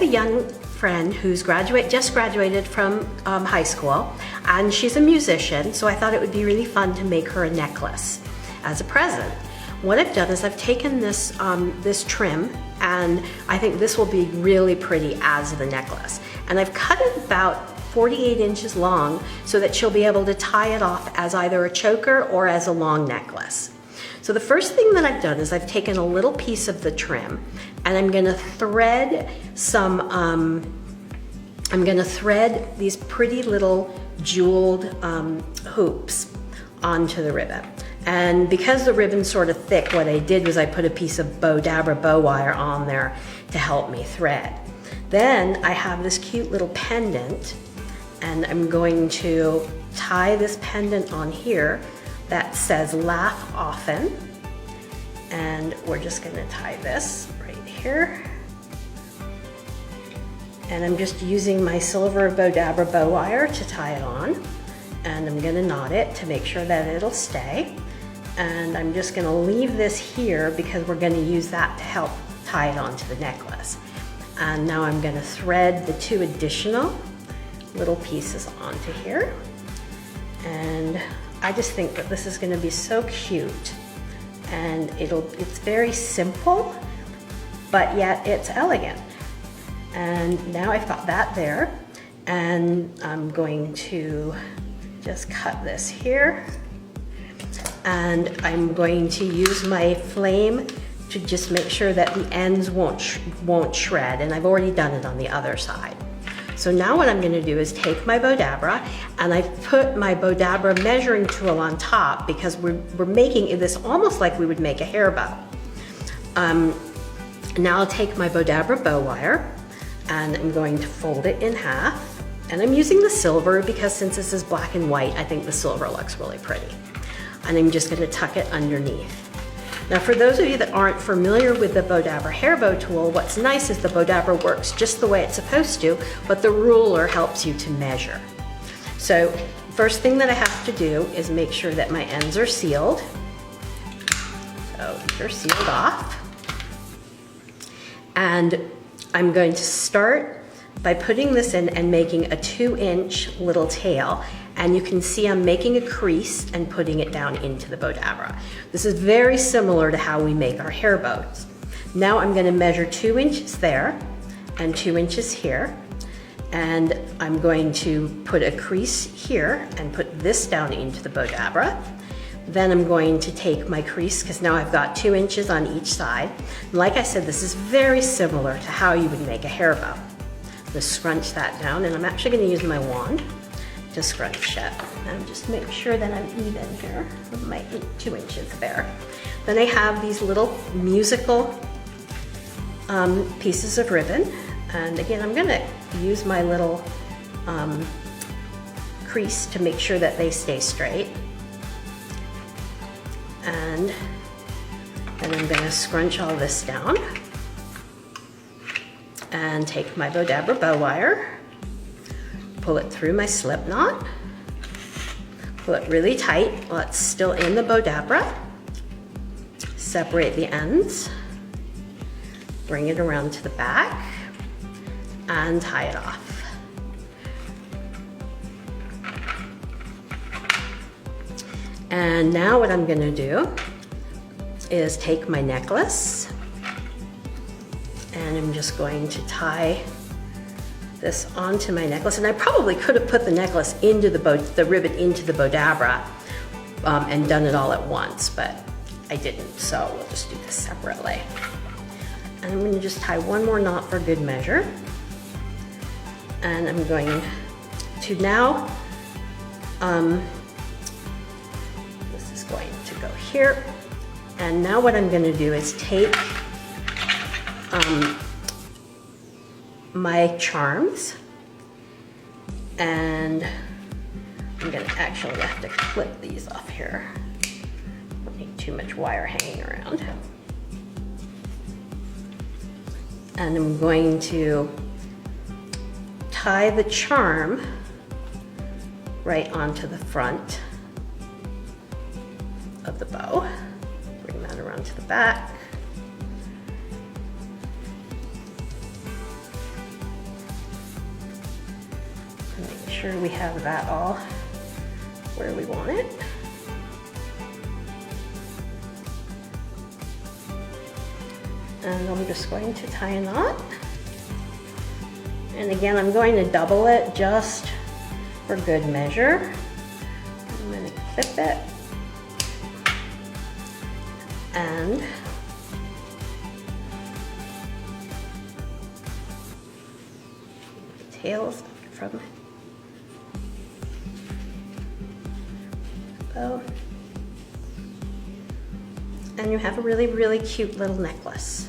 young friend who's just graduated from high school, and she's a musician, so I thought it would be really fun to make her a necklace as a present. What I've done is I've taken this, this trim, and I think this will be really pretty as the necklace. And I've cut it about 48 inches long so that she'll be able to tie it off as either a choker or as a long necklace. So the first thing that I've done is I've taken a little piece of the trim and I'm gonna thread some, I'm gonna thread these pretty little jeweled hoops onto the ribbon. And because the ribbon's sort of thick, what I did was I put a piece of Bodabra bow wire on there to help me thread. Then I have this cute little pendant, and I'm going to tie this pendant on here that says laugh often. And we're just gonna tie this right here. And I'm just using my silver Bodabra bow wire to tie it on. And I'm gonna knot it to make sure that it'll stay. And I'm just gonna leave this here because we're gonna use that to help tie it onto the necklace. And now I'm gonna thread the 2 additional little pieces onto here. And I just think that this is gonna be so cute. And it's very simple, but yet it's elegant. And now I've got that there. And I'm going to just cut this here. And I'm going to use my flame to just make sure that the ends won't shred, and I've already done it on the other side. So now what I'm gonna do is take my Bodabra, and I've put my Bodabra measuring tool on top because we're making this almost like we would make a hair bow. Now I'll take my Bodabra bow wire, and I'm going to fold it in half. And I'm using the silver because since this is black and white, I think the silver looks really pretty. And I'm just gonna tuck it underneath. Now for those of you that aren't familiar with the Bodabra hair bow tool, what's nice is the Bodabra works just the way it's supposed to, but the ruler helps you to measure. So first thing that I have to do is make sure that my ends are sealed. So they're sealed off. And I'm going to start by putting this in and making a 2-inch little tail. And you can see I'm making a crease and putting it down into the Bodabra. This is very similar to how we make our hair bows. Now I'm gonna measure 2 inches there and 2 inches here. And I'm going to put a crease here and put this down into the Bodabra. Then I'm going to take my crease, because now I've got 2 inches on each side. And like I said, this is very similar to how you would make a hair bow. Just scrunch that down, and I'm actually gonna use my wand to scrunch it and just make sure that I'm even here with my 2 inches there. Then I have these little musical pieces of ribbon, and again I'm gonna use my little crease to make sure that they stay straight. And then I'm gonna scrunch all this down and take my Bodabra bow wire, pull it through my slip knot, pull it really tight while it's still in the Bodabra, separate the ends, bring it around to the back, and tie it off. And now what I'm gonna do is take my necklace, and I'm just going to tie this onto my necklace. And I probably could have put the necklace into the ribbon into the Bodabra and done it all at once, but I didn't, so we'll just do this separately. And I'm gonna just tie one more knot for good measure. And I'm going to now, this is going to go here. And now what I'm gonna do is take my charms, and I'm gonna actually have to clip these off here. Don't need too much wire hanging around. And I'm going to tie the charm right onto the front of the bow. Bring that around to the back. sure we have that all where we want it. And I'm just going to tie a knot. And again, I'm going to double it just for good measure. I'm going to clip it. And tails from the bow. And you have a really, really cute little necklace.